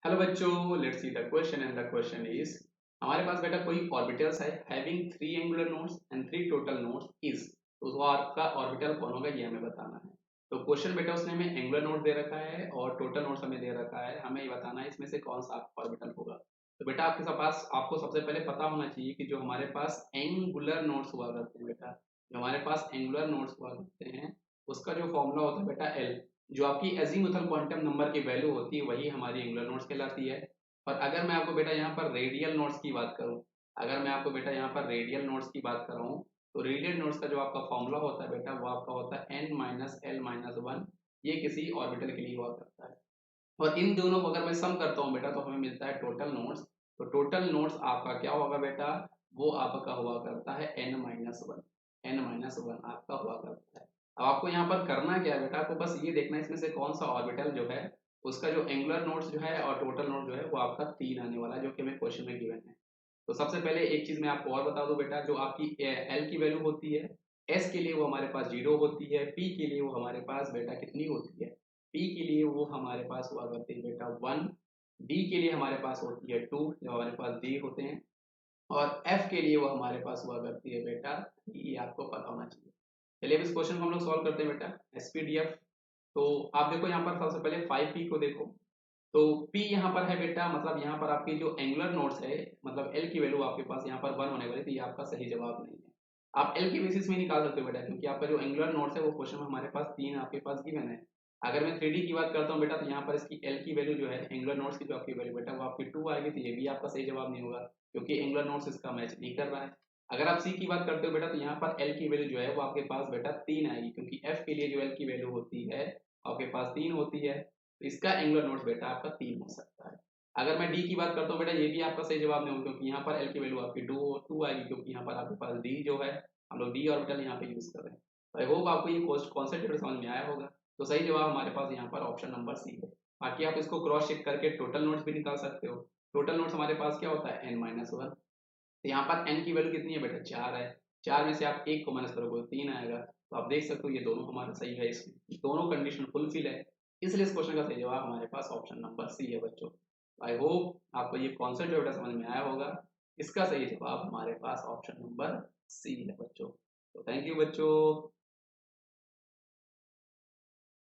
Hello बच्चों, let's see the question and the question is हमारे पास बेटा कोई ऑर्बिटल्स है having three angular nodes and three total nodes is. तो वो आपका ऑर्बिटल कौन होगा ये हमें बताना है। तो क्वेश्चन बेटा उसने हमें एंगुलर नोड दे रखा है और टोटल नोड्स हमें दे रखा है, हमें ये बताना है इसमें से कौन सा ऑर्बिटल होगा। तो बेटा आपके पास आपको सबसे पहले पता होना चाहिए कि जो हमारे पास एंगुलर नोड्स हुआ करते हैं बेटा, जो हमारे पास एंगुलर नोड्स हुआ करते हैं उसका जो फॉर्मूला होता है बेटा एल। जो आपकी एजीमुथल क्वांटम नंबर की वैल्यू होती है वही हमारी एंगुलर नोड्स कहलाती है। और अगर मैं आपको बेटा यहाँ पर रेडियल नोड्स की बात करूँ, अगर मैं आपको बेटा यहाँ पर रेडियल नोड्स की बात कर रहा हूँ, तो रेडियल नोड्स का जो आपका फॉर्मूला होता है बेटा वो आपका होता है n minus L minus one. ये किसी ऑर्बिटल के लिए हुआ करता है। और इन दोनों को अगर मैं सम करता हूँ बेटा तो हमें मिलता है टोटल नोड्स। तो टोटल नोड्स आपका क्या होगा बेटा, वो आपका हुआ करता है n minus one. N minus one आपका हुआ करता है। अब आपको यहाँ पर करना क्या है बेटा, आपको बस ये देखना है इसमें से कौन सा ऑर्बिटल जो है उसका जो एंगुलर नोड्स जो है और टोटल नोड जो है वो आपका 3 आने वाला है, जो कि हमें क्वेश्चन में गिवन है। तो सबसे पहले एक चीज मैं आपको और बता दूं बेटा, जो आपकी एल की वैल्यू होती है एस के लिए वो हमारे पास 0 होती है, पी के लिए वो हमारे पास बेटा कितनी होती है, पी के लिए वो हमारे पास हुआ करती है बेटा 1, डी के लिए हमारे पास होती है 2 जो हमारे पास डी होते हैं, और एफ के लिए वो हमारे पास हुआ करती है बेटा 3। ये आपको पता होना चाहिए। चलिए अब इस क्वेश्चन को हम लोग सॉल्व करते हैं बेटा, एसपीडीएफ। तो आप देखो यहाँ पर सबसे पहले 5p को देखो। तो p यहाँ पर है बेटा, मतलब यहाँ पर आपकी जो एंगुलर नोड्स है, मतलब l की वैल्यू आपके पास यहाँ पर 1 होने वाली, तो ये आपका सही जवाब नहीं है। आप l के बेसिस में निकाल सकते हो बेटा, क्योंकि आपका जो एंगुलर नोड्स है वो क्वेश्चन में हमारे पास 3 आपके पास गिवन है। अगर मैं 3D की बात करता हूँ बेटा, तो यहाँ पर इसकी l की वैल्यू जो है एंगुलर नोड्स की जो आपकी वैल्यू बेटा वो आपकी 2 आएगी, तो ये भी आपका सही जवाब नहीं होगा क्योंकि एंगुलर नोड्स इसका मैच नहीं कर रहा है। अगर आप c की बात करते हो बेटा, तो यहाँ पर l की वैल्यू जो है वो आपके पास बेटा 3 आएगी, क्योंकि f के लिए जो l की वैल्यू होती है आपके पास 3 होती है, तो इसका एंगुलर नोड्स बेटा आपका 3 हो सकता है। अगर मैं डी की बात करता हूँ बेटा, ये भी आपका सही जवाब नहीं होगा क्योंकि यहाँ पर एल की वैल्यू आपकी 2 आएगी, क्योंकि यहाँ पर आपके पास डी जो है हम लोग डी ऑर्बिटल यहाँ पे यूज कर रहे हैं। तो आई होप आपको ये कॉन्सेप्ट समझ में आया होगा। तो सही जवाब हमारे पास यहाँ पर ऑप्शन नंबर सी है। बाकी आप इसको क्रॉस चेक करके टोटल नोट्स भी निकाल सकते हो। टोटल नोट्स हमारे पास क्या होता है n-1। तो यहाँ पर n की वैल्यू कितनी है बेटा, 4 है। 4 में से आप एक को माइनस करोगे तो 3 आएगा। तो आप देख सकते हो ये दोनों हमारा सही है, इसमें दोनों कंडीशन फुलफिल है, इसलिए इस क्वेश्चन का सही जवाब हमारे पास ऑप्शन नंबर सी है बच्चों। आई होप आपको ये कॉन्सेप्ट बेटा समझ में आया होगा। इसका सही जवाब हमारे पास ऑप्शन नंबर सी है बच्चों। तो थैंक यू बच्चों।